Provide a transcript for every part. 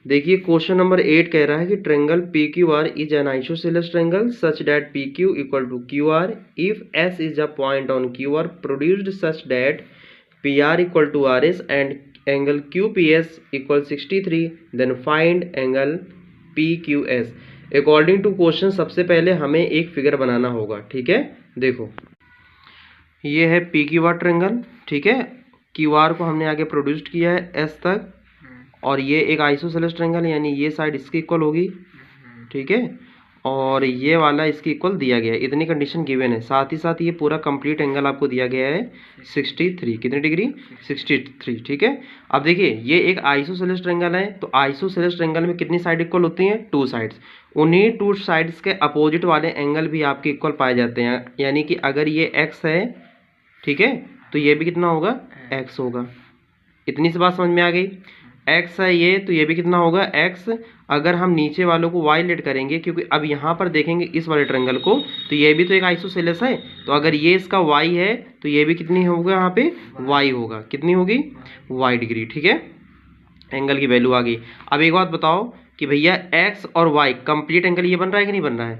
देखिए question number 8 कह रहा है कि triangle PQR is an isosceles triangle such that PQ equal to QR if S is a point on QR produced such that PR equal to RS and angle QPS equal 63 then find angle PQS। According to question सबसे पहले हमें एक figure बनाना होगा, ठीक है। देखो ये है PQR ट्रायंगल, ठीक है। QR को हमने आगे प्रोड्यूस्ड किया है S तक, और ये एक आइसोसेलेस ट्रायंगल है यानी ये साइड इसकी इक्वल होगी, ठीक है, और ये वाला इसकी इक्वल दिया गया है। इतनी कंडीशन गिवन है। साथ ही साथ ये पूरा कंप्लीट एंगल आपको दिया गया है 63। कितनी डिग्री? 63, ठीक है। अब देखिए ये एक आइसोसेलेस ट्रायंगल है, तो आइसोसेलेस ट्रायंगल में कितनी साइड इक्वल होती हैं? 2 साइड्स। उन्हीं 2 साइड्स के अपोजिट वाले एंगल भी आपके इक्वल पाए जाते हैं, यानी कि अगर ये x है, ठीक है, तो ये भी कितना होगा? x होगा। इतनी सी बात समझ में आ गई। x है ये, तो ये भी कितना होगा? x। अगर हम नीचे वालों को y लेट करेंगे, क्योंकि अब यहाँ पर देखेंगे इस वाले ट्रायंगल को, तो ये भी तो एक आइसोसेलेस है, तो अगर ये इसका y है तो ये भी कितनी होगा? यहाँ पे y होगा। कितनी होगी? y डिग्री, ठीक है। एंगल की वैल्यू आ गई। अब एक बात बताओ कि भैया x और y कंप्लीट एंगल ये बन रहा है कि नहीं बन रहा है?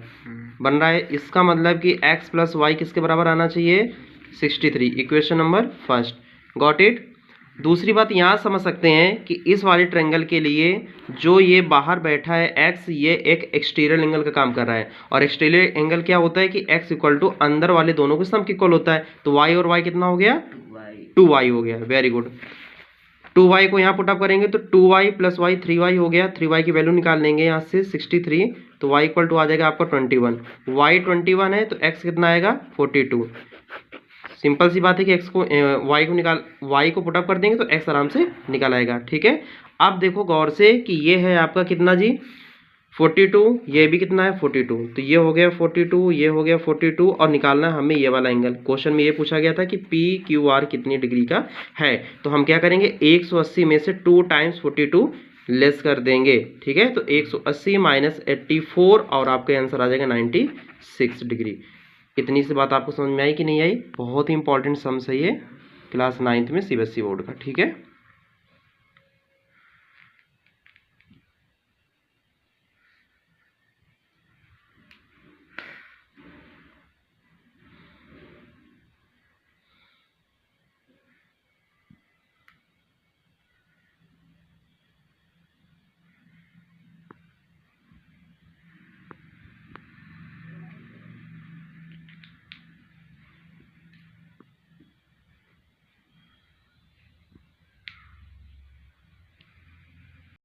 बन रहा है। इसका मतलब कि x प्लस वाई किसके बराबर आना चाहिए? 63। Equation number first. Got it. दूसरी बात यहाँ समझ सकते हैं कि इस वाले ट्रायंगल के लिए जो ये बाहर बैठा है x, ये एक एक्सटीरियर एंगल का काम कर रहा है, और एक्सटीरियर एंगल क्या होता है कि x इक्वल टू अंदर वाले दोनों के सम के इक्वल होता है, तो y और y कितना हो गया? 2y हो गया। Very good. 2y को यहाँ पुटअप करेंगे तो 2y प्लस y 3y हो गया। 3y की वैल्यू निकाल लेंगे यहाँ से 63, तो y इक्वल टू आ जाएगा आपका 21। y 21 है तो x कितना आएगा? 42। सिंपल सी बात है कि x को y को पुटअप कर देंगे तो x आराम से निकल आएगा, ठीक है। अब देखो गौर से कि ये है आपका कितना जी? 42। ये भी कितना है? 42। तो ये हो गया 42, ये हो गया 42, और निकालना है हमें ये वाला एंगल। क्वेश्चन में ये पूछा गया था कि PQR कितनी डिग्री का है, तो हम क्या करेंगे? 180 में से 2 टाइम्स 42 लेस कर देंगे, ठीक है। तो 180 माइनस 84, और आपका आंसर आ जाएगा 96 डिग्री। इतनी सी बात आपको समझ में आई कि नहीं आई? बहुत ही इंपॉर्टेंट सम्स है ये, क्लास 9th में CBSE बोर्ड का, ठीक है।